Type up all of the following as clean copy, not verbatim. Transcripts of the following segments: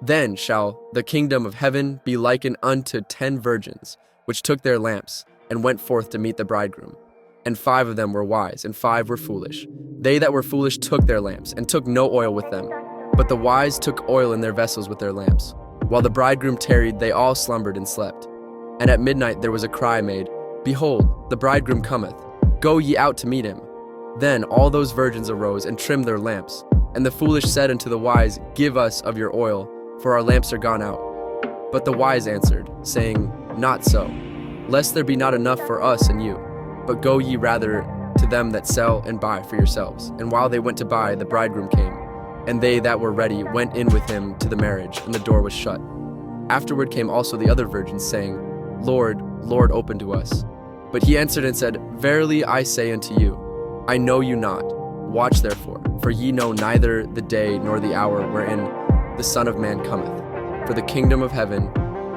Then shall the kingdom of heaven be likened unto 10 virgins, which took their lamps, and went forth to meet the bridegroom. And 5 of them were wise, and 5 were foolish. They that were foolish took their lamps, and took no oil with them. But the wise took oil in their vessels with their lamps. While the bridegroom tarried, they all slumbered and slept. And at midnight there was a cry made, Behold, the bridegroom cometh. Go ye out to meet him. Then all those virgins arose and trimmed their lamps. And the foolish said unto the wise, Give us of your oil, for our lamps are gone out. But the wise answered, saying, Not so, lest there be not enough for us and you. But go ye rather to them that sell and buy for yourselves. And while they went to buy, the bridegroom came. And they that were ready went in with him to the marriage, and the door was shut. Afterward came also the other virgins, saying, Lord, Lord, open to us. But he answered and said, Verily I say unto you, I know you not. Watch therefore, for ye know neither the day nor the hour wherein the Son of Man cometh. For the kingdom of heaven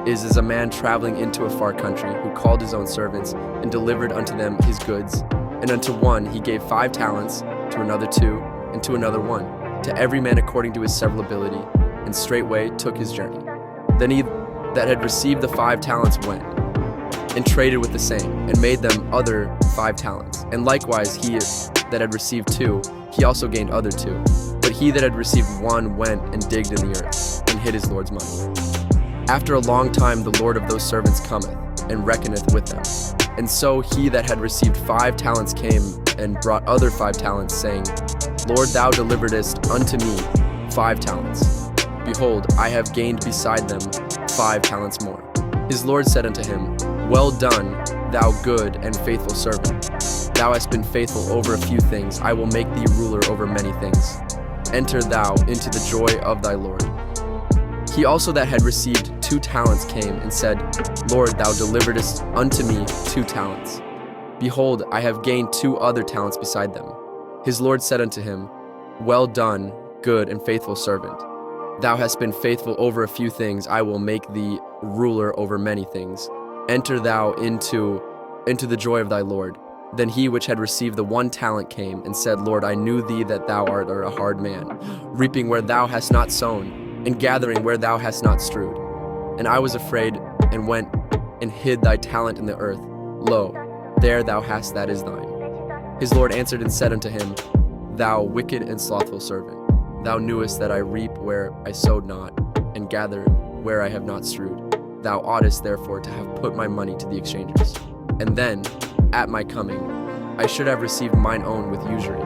is as a man traveling into a far country, who called his own servants, and delivered unto them his goods. And unto one he gave 5 talents, to another 2, and to another 1, to every man according to his several ability, and straightway took his journey. Then he that had received the 5 talents went, and traded with the same, and made them other 5 talents. And likewise he that had received 2, he also gained other 2. But he that had received 1 went and digged in the earth, and hid his Lord's money. After a long time the Lord of those servants cometh, and reckoneth with them. And so he that had received 5 talents came, and brought other 5 talents, saying, Lord, thou deliveredest unto me 5 talents. Behold, I have gained beside them 5 talents more. His Lord said unto him, Well done, thou good and faithful servant. Thou hast been faithful over a few things, I will make thee ruler over many things. Enter thou into the joy of thy Lord. He also that had received 2 talents came and said, Lord, thou deliveredest unto me 2 talents. Behold, I have gained 2 other talents beside them. His Lord said unto him, Well done, good and faithful servant. Thou hast been faithful over a few things, I will make thee ruler over many things. Enter thou into the joy of thy Lord. Then he which had received the 1 talent came and said, Lord, I knew thee that thou art a hard man, reaping where thou hast not sown, and gathering where thou hast not strewed. And I was afraid, and went and hid thy talent in the earth. Lo, there thou hast that is thine. His Lord answered and said unto him, Thou wicked and slothful servant, thou knewest that I reap where I sowed not, and gather where I have not strewed. Thou oughtest therefore to have put my money to the exchangers. And then, at my coming, I should have received mine own with usury.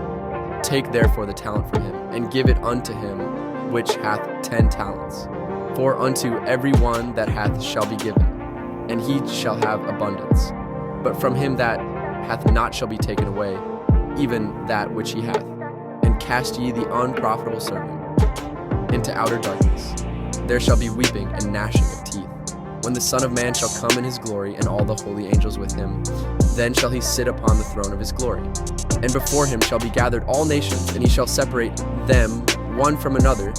Take therefore the talent from him, and give it unto him which hath 10 talents. For unto every one that hath shall be given, and he shall have abundance. But from him that hath not shall be taken away, even that which he hath. And cast ye the unprofitable servant into outer darkness. There shall be weeping and gnashing of teeth, when the Son of Man shall come in his glory, and all the holy angels with him. Then shall he sit upon the throne of his glory. And before him shall be gathered all nations, and he shall separate them one from another,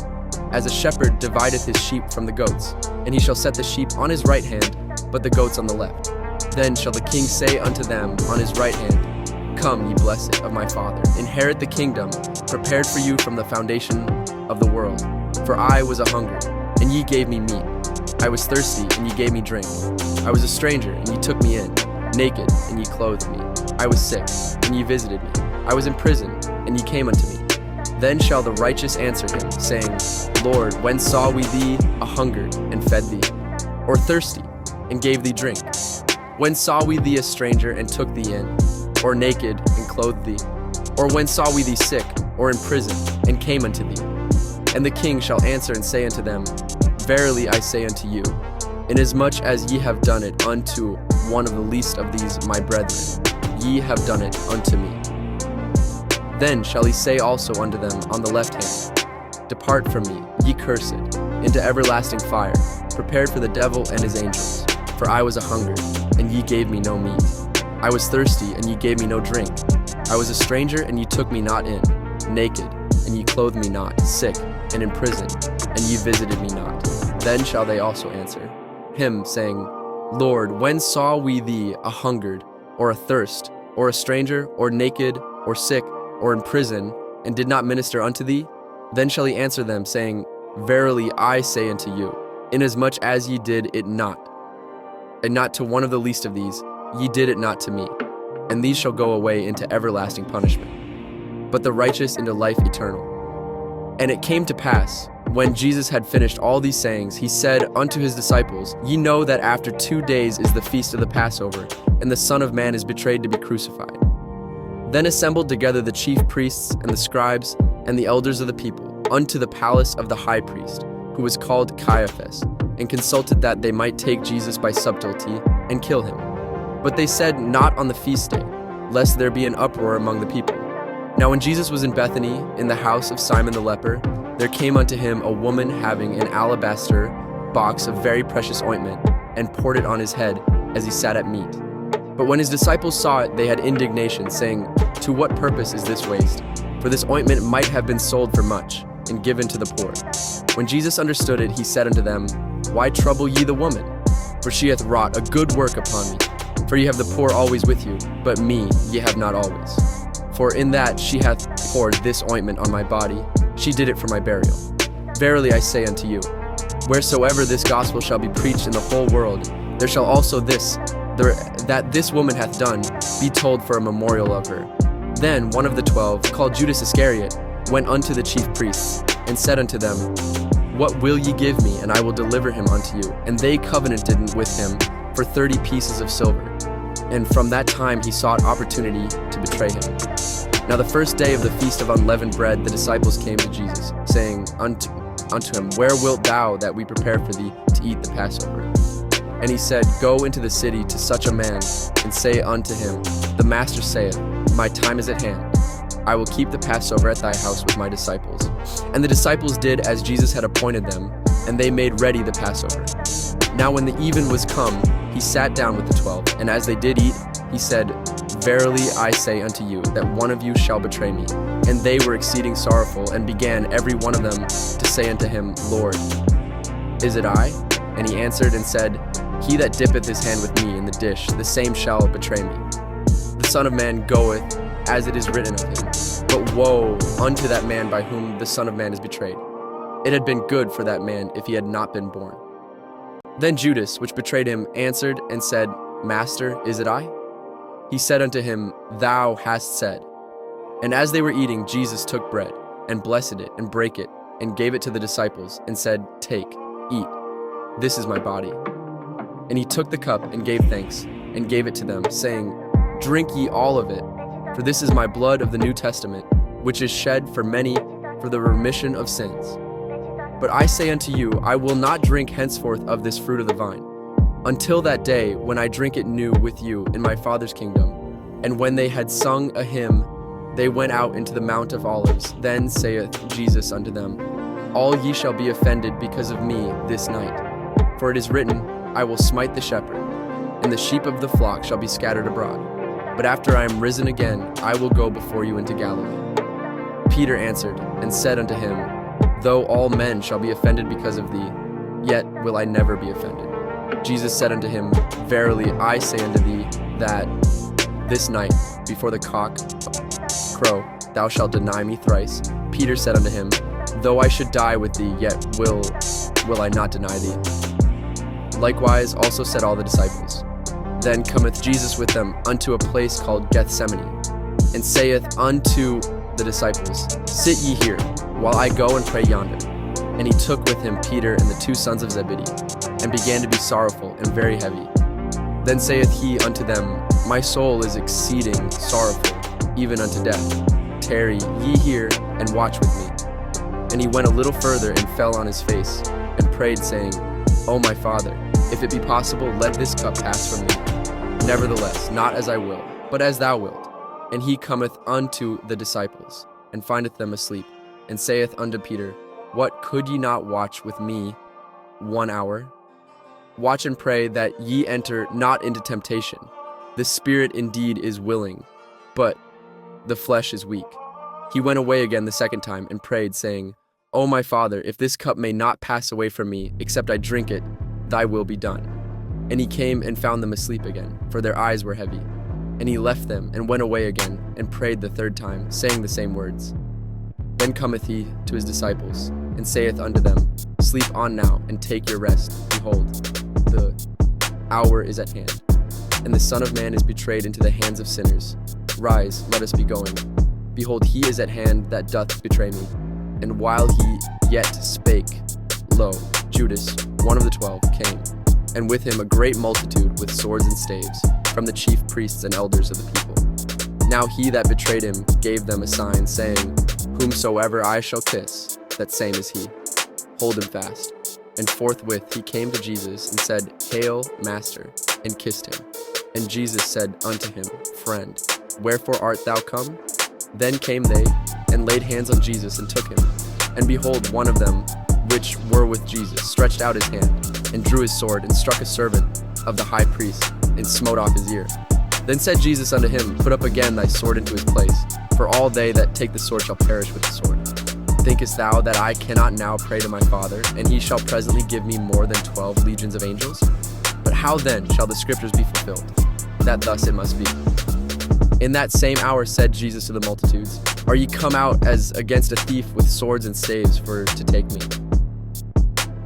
as a shepherd divideth his sheep from the goats. And he shall set the sheep on his right hand, but the goats on the left. Then shall the king say unto them on his right hand, Come, ye blessed of my Father, inherit the kingdom prepared for you from the foundation of the world. For I was a hungered, and ye gave me meat. I was thirsty, and ye gave me drink. I was a stranger, and ye took me in. Naked, and ye clothed me. I was sick, and ye visited me. I was in prison, and ye came unto me. Then shall the righteous answer him, saying, Lord, when saw we thee a hungered, and fed thee? Or thirsty, and gave thee drink? When saw we thee a stranger, and took thee in? Or naked, and clothed thee? Or when saw we thee sick, or in prison, and came unto thee? And the king shall answer and say unto them, Verily I say unto you, inasmuch as ye have done it unto one of the least of these my brethren, ye have done it unto me. Then shall he say also unto them on the left hand, Depart from me, ye cursed, into everlasting fire, prepared for the devil and his angels. For I was a hungered, and ye gave me no meat. I was thirsty, and ye gave me no drink. I was a stranger, and ye took me not in. Naked, and ye clothed me not. Sick, and in prison, and ye visited me not. Then shall they also answer him, saying, Lord, when saw we thee a hungered, or athirst, or a stranger, or naked, or sick, or in prison, and did not minister unto thee? Then shall he answer them, saying, Verily I say unto you, inasmuch as ye did it not, and not to one of the least of these, ye did it not to me. And these shall go away into everlasting punishment, but the righteous into life eternal. And it came to pass, when Jesus had finished all these sayings, he said unto his disciples, Ye know that after 2 days is the feast of the Passover, and the Son of Man is betrayed to be crucified. Then assembled together the chief priests and the scribes and the elders of the people unto the palace of the high priest, who was called Caiaphas, and consulted that they might take Jesus by subtlety and kill him. But they said, Not on the feast day, lest there be an uproar among the people. Now when Jesus was in Bethany, in the house of Simon the leper, there came unto him a woman having an alabaster box of very precious ointment, and poured it on his head as he sat at meat. But when his disciples saw it, they had indignation, saying, To what purpose is this waste? For this ointment might have been sold for much, and given to the poor. When Jesus understood it, he said unto them, Why trouble ye the woman? For she hath wrought a good work upon me. For ye have the poor always with you, but me ye have not always. For in that she hath poured this ointment on my body, she did it for my burial. Verily I say unto you, wheresoever this gospel shall be preached in the whole world, there shall also that this woman hath done be told for a memorial of her. Then one of the 12, called Judas Iscariot, went unto the chief priests, and said unto them, What will ye give me, and I will deliver him unto you? And they covenanted with him for 30 pieces of silver. And from that time he sought opportunity to betray him. Now the first day of the feast of unleavened bread, the disciples came to Jesus, saying unto him, Where wilt thou that we prepare for thee to eat the Passover? And he said, Go into the city to such a man, and say unto him, The Master saith, My time is at hand. I will keep the Passover at thy house with my disciples. And the disciples did as Jesus had appointed them, and they made ready the Passover. Now when the even was come, he sat down with the 12, and as they did eat, he said, Verily I say unto you, that one of you shall betray me. And they were exceeding sorrowful, and began every one of them to say unto him, Lord, is it I? And he answered and said, He that dippeth his hand with me in the dish, the same shall betray me. The Son of Man goeth, as it is written of him. But woe unto that man by whom the Son of Man is betrayed. It had been good for that man if he had not been born. Then Judas, which betrayed him, answered and said, Master, is it I? He said unto him, Thou hast said. And as they were eating, Jesus took bread, and blessed it, and brake it, and gave it to the disciples, and said, Take, eat, this is my body. And he took the cup, and gave thanks, and gave it to them, saying, Drink ye all of it, for this is my blood of the New Testament, which is shed for many for the remission of sins. But I say unto you, I will not drink henceforth of this fruit of the vine, until that day when I drink it new with you in my Father's kingdom. And when they had sung a hymn, they went out into the Mount of Olives. Then saith Jesus unto them, All ye shall be offended because of me this night. For it is written, I will smite the shepherd, and the sheep of the flock shall be scattered abroad. But after I am risen again, I will go before you into Galilee. Peter answered and said unto him, Though all men shall be offended because of thee, yet will I never be offended. Jesus said unto him, Verily I say unto thee, that this night, before the cock crow, thou shalt deny me thrice. Peter said unto him, Though I should die with thee, yet will I not deny thee. Likewise also said all the disciples. Then cometh Jesus with them unto a place called Gethsemane, and saith unto the disciples, Sit ye here, while I go and pray yonder. And he took with him Peter and the 2 sons of Zebedee, and began to be sorrowful and very heavy. Then saith he unto them, My soul is exceeding sorrowful, even unto death. Tarry ye here, and watch with me. And he went a little further, and fell on his face, and prayed, saying, O my Father, if it be possible, let this cup pass from me. Nevertheless, not as I will, but as thou wilt. And he cometh unto the disciples, and findeth them asleep, and saith unto Peter, What, could ye not watch with me 1 hour? Watch and pray that ye enter not into temptation. The spirit indeed is willing, but the flesh is weak. He went away again the second time, and prayed, saying, O my Father, if this cup may not pass away from me, except I drink it, thy will be done. And he came and found them asleep again, for their eyes were heavy. And he left them, and went away again, and prayed the third time, saying the same words. Then cometh he to his disciples, and saith unto them, Sleep on now, and take your rest. Behold, the hour is at hand, and the Son of Man is betrayed into the hands of sinners. Rise, let us be going. Behold, he is at hand that doth betray me. And while he yet spake, lo, Judas, one of the 12, came, and with him a great multitude with swords and staves, from the chief priests and elders of the people. Now he that betrayed him gave them a sign, saying, Whomsoever I shall kiss, that same is he. Hold him fast. And forthwith he came to Jesus, and said, Hail, Master, and kissed him. And Jesus said unto him, Friend, wherefore art thou come? Then came they, and laid hands on Jesus, and took him. And behold, one of them, which were with Jesus, stretched out his hand, and drew his sword, and struck a servant of the high priest, and smote off his ear. Then said Jesus unto him, Put up again thy sword into his place, for all they that take the sword shall perish with the sword. Thinkest thou that I cannot now pray to my Father, and he shall presently give me more than 12 legions of angels? But how then shall the scriptures be fulfilled, that thus it must be? In that same hour said Jesus to the multitudes, Are ye come out as against a thief with swords and staves for to take me?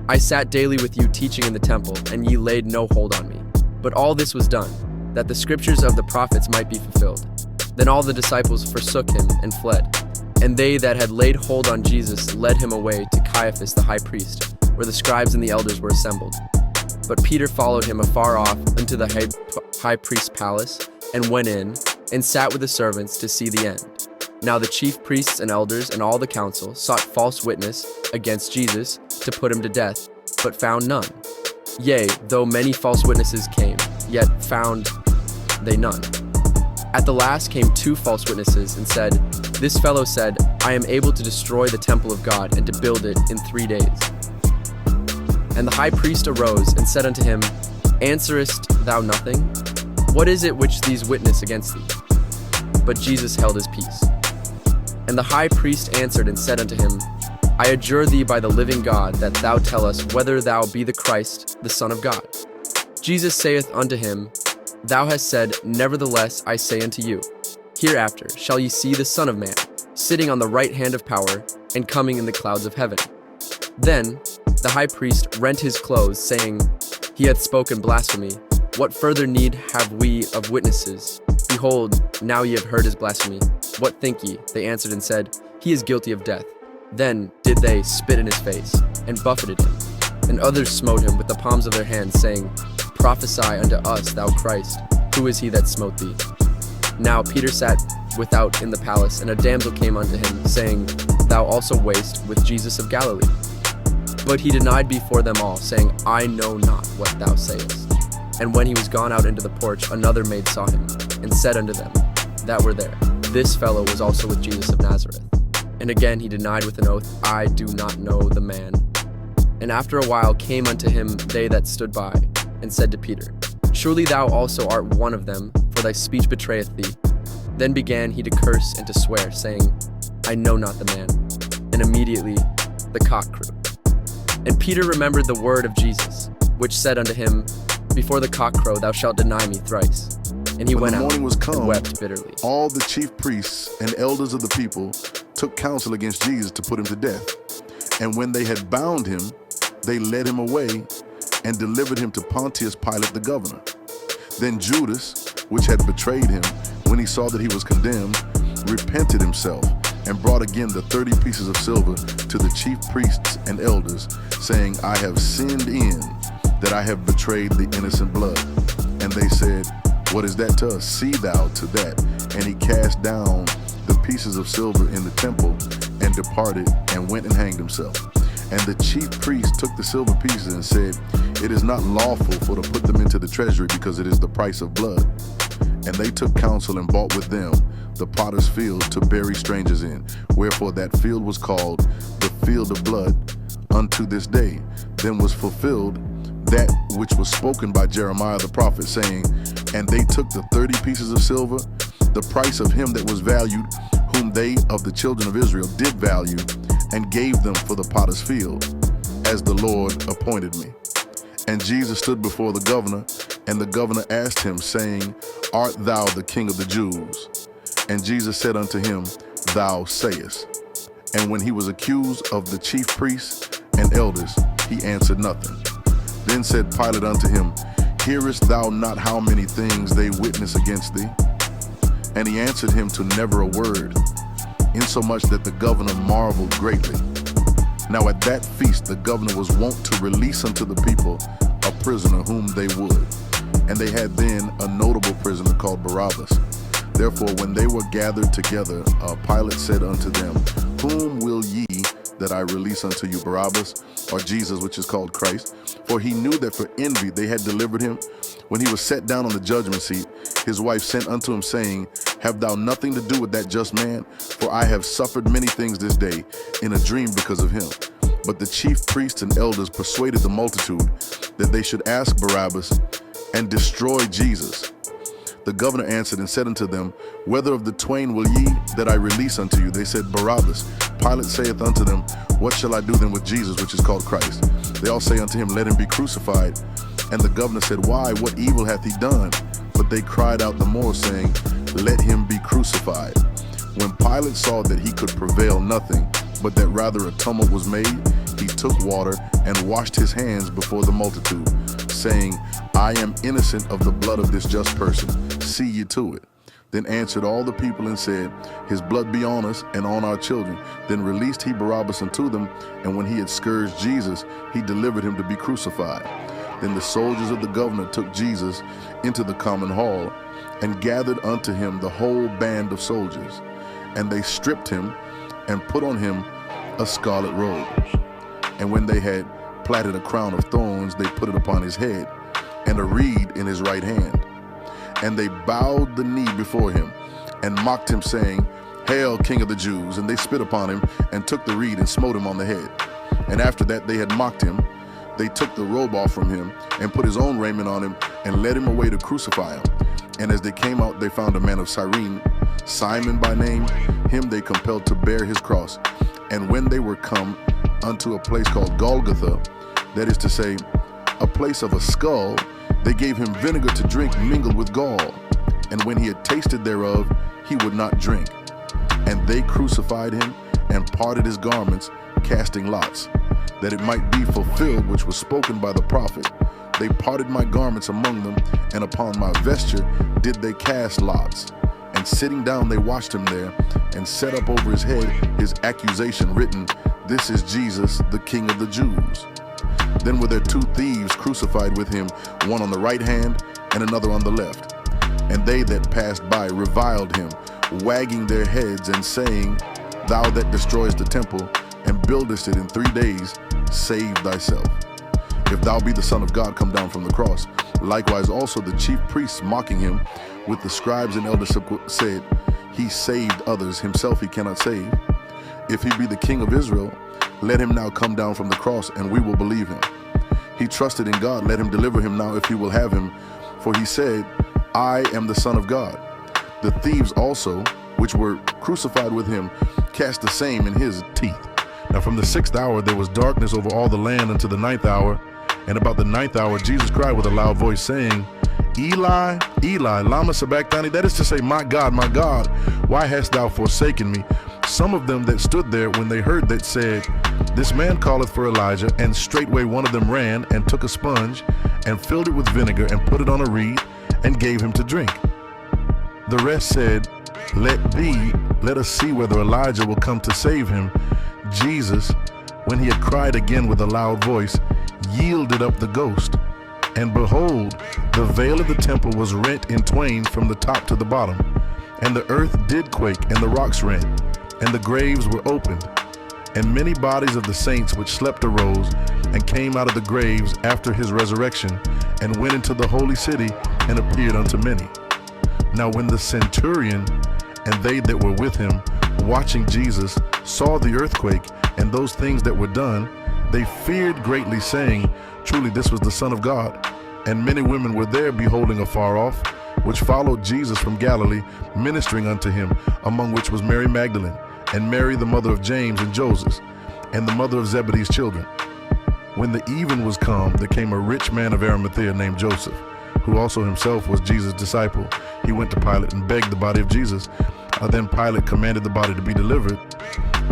I sat daily with you teaching in the temple, and ye laid no hold on me. But all this was done, that the scriptures of the prophets might be fulfilled. Then all the disciples forsook him and fled. And they that had laid hold on Jesus led him away to Caiaphas the high priest, where the scribes and the elders were assembled. But Peter followed him afar off unto the high priest's palace, and went in, and sat with the servants to see the end. Now the chief priests and elders and all the council sought false witness against Jesus to put him to death, but found none. Yea, though many false witnesses came, yet found they none. At the last came 2 false witnesses, and said, This fellow said, I am able to destroy the temple of God, and to build it in 3 days. And the high priest arose, and said unto him, Answerest thou nothing? What is it which these witness against thee? But Jesus held his peace. And the high priest answered and said unto him, I adjure thee by the living God, that thou tell us whether thou be the Christ, the Son of God. Jesus saith unto him, Thou hast said, Nevertheless I say unto you, Hereafter shall ye see the Son of Man, sitting on the right hand of power, and coming in the clouds of heaven. Then the high priest rent his clothes, saying, He hath spoken blasphemy. What further need have we of witnesses? Behold, now ye have heard his blasphemy. What think ye? They answered and said, He is guilty of death. Then did they spit in his face, and buffeted him. And others smote him with the palms of their hands, saying, Prophesy unto us, thou Christ, who is he that smote thee? Now Peter sat without in the palace, and a damsel came unto him, saying, Thou also wast with Jesus of Galilee. But he denied before them all, saying, I know not what thou sayest. And when he was gone out into the porch, another maid saw him, and said unto them that were there, This fellow was also with Jesus of Nazareth. And again he denied with an oath, I do not know the man. And after a while came unto him they that stood by, and said to Peter, Surely thou also art one of them, for thy speech betrayeth thee. Then began he to curse and to swear, saying, I know not the man. And immediately the cock crew. And Peter remembered the word of Jesus, which said unto him, Before the cock crow thou shalt deny me thrice. And he went out and wept bitterly. All the chief priests and elders of the people took counsel against Jesus to put him to death. And when they had bound him, they led him away and delivered him to Pontius Pilate the governor. Then Judas, which had betrayed him, when he saw that he was condemned, repented himself and brought again the 30 pieces of silver to the chief priests and elders, saying, I have sinned in that I have betrayed the innocent blood. And they said, What is that to us? See thou to that. And he cast down the pieces of silver in the temple and departed and went and hanged himself. And the chief priest took the silver pieces and said, It is not lawful for to put them into the treasury, because it is the price of blood. And they took counsel and bought with them the potter's field to bury strangers in. Wherefore that field was called the field of blood unto this day. Then was fulfilled that which was spoken by Jeremiah the prophet, saying, And they took the 30 pieces of silver, the price of him that was valued, whom they of the children of Israel did value, and gave them for the potter's field, as the Lord appointed me. And Jesus stood before the governor, and the governor asked him, saying, Art thou the King of the Jews? And Jesus said unto him, Thou sayest. And when he was accused of the chief priests and elders, he answered nothing. Then said Pilate unto him, Hearest thou not how many things they witness against thee? And he answered him to never a word, insomuch that the governor marveled greatly. Now at that feast the governor was wont to release unto the people a prisoner whom they would. And they had then a notable prisoner called Barabbas. Therefore when they were gathered together, Pilate said unto them, Whom will ye that I release unto you, Barabbas, or Jesus, which is called Christ? For he knew that for envy they had delivered him. When he was set down on the judgment seat, his wife sent unto him, saying, Have thou nothing to do with that just man? For I have suffered many things this day in a dream because of him. But the chief priests and elders persuaded the multitude that they should ask Barabbas and destroy Jesus. The governor answered and said unto them, Whether of the twain will ye that I release unto you? They said, Barabbas. Pilate saith unto them, What shall I do then with Jesus, which is called Christ? They all say unto him, Let him be crucified. And the governor said, Why? What evil hath he done? But they cried out the more, saying, Let him be crucified. When Pilate saw that he could prevail nothing, but that rather a tumult was made, he took water and washed his hands before the multitude, saying, I am innocent of the blood of this just person. See ye to it. Then answered all the people and said, His blood be on us and on our children. Then released he Barabbas unto them, and when he had scourged Jesus, he delivered him to be crucified. Then the soldiers of the governor took Jesus into the common hall, and gathered unto him the whole band of soldiers. And they stripped him, and put on him a scarlet robe. And when they had platted a crown of thorns, they put it upon his head, and a reed in his right hand. And they bowed the knee before him, and mocked him, saying, Hail, King of the Jews! And they spit upon him, and took the reed, and smote him on the head. And after that they had mocked him, they took the robe off from him, and put his own raiment on him, and led him away to crucify him. And as they came out, they found a man of Cyrene, Simon by name. Him they compelled to bear his cross. And when they were come unto a place called Golgotha, that is to say, a place of a skull, they gave him vinegar to drink mingled with gall. And when he had tasted thereof, he would not drink. And they crucified him, and parted his garments, casting lots, that it might be fulfilled which was spoken by the prophet. They parted my garments among them, and upon my vesture did they cast lots. And sitting down they watched him there, and set up over his head his accusation written, This is Jesus, the King of the Jews. Then were there two thieves crucified with him, one on the right hand and another on the left. And they that passed by reviled him, wagging their heads and saying, Thou that destroyest the temple and buildest it in 3 days, save thyself. If thou be the Son of God, come down from the cross. Likewise also the chief priests, mocking him with the scribes and elders, said, He saved others, himself he cannot save. If he be the King of Israel, let him now come down from the cross, and we will believe him. He trusted in God, let him deliver him now if he will have him. For he said, I am the Son of God. The thieves also, which were crucified with him, cast the same in his teeth. Now from the 6th hour there was darkness over all the land unto the 9th hour. And about the 9th hour Jesus cried with a loud voice, saying, Eli, Eli, lama sabachthani? That is to say, my God, why hast thou forsaken me? Some of them that stood there, when they heard that, said, This man calleth for Elijah. And straightway one of them ran and took a sponge, and filled it with vinegar, and put it on a reed, and gave him to drink. The rest said, Let us see whether Elijah will come to save him. Jesus, when he had cried again with a loud voice, yielded up the ghost. And behold, the veil of the temple was rent in twain from the top to the bottom. And the earth did quake, and the rocks rent, and the graves were opened. And many bodies of the saints which slept arose, and came out of the graves after his resurrection, and went into the holy city, and appeared unto many. Now when the centurion and they that were with him, watching Jesus, saw the earthquake and those things that were done, they feared greatly, saying, Truly this was the Son of God. And many women were there beholding afar off, which followed Jesus from Galilee, ministering unto him, among which was Mary Magdalene, and Mary the mother of James and Joseph, and the mother of Zebedee's children. When the even was come, there came a rich man of Arimathea named Joseph, who also himself was Jesus' disciple. He went to Pilate and begged the body of Jesus. Then Pilate commanded the body to be delivered.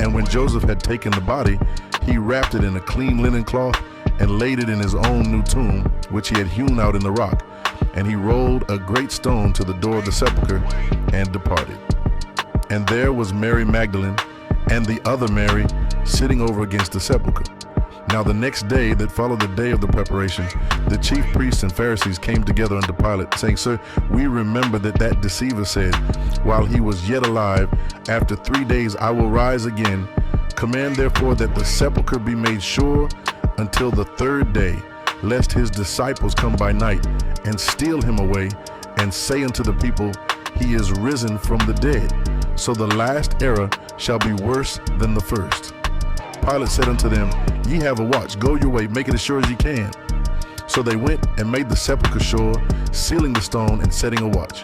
And when Joseph had taken the body, he wrapped it in a clean linen cloth and laid it in his own new tomb, which he had hewn out in the rock. And he rolled a great stone to the door of the sepulchre and departed. And there was Mary Magdalene and the other Mary sitting over against the sepulchre. Now the next day that followed the day of the preparation, the chief priests and Pharisees came together unto Pilate, saying, Sir, we remember that deceiver said, while he was yet alive, after 3 days I will rise again. Command therefore that the sepulchre be made sure until the 3rd day, lest his disciples come by night and steal him away, and say unto the people, He is risen from the dead. So the last error shall be worse than the first. Pilate said unto them, Ye have a watch, go your way, make it as sure as ye can. So they went and made the sepulchre sure, sealing the stone and setting a watch.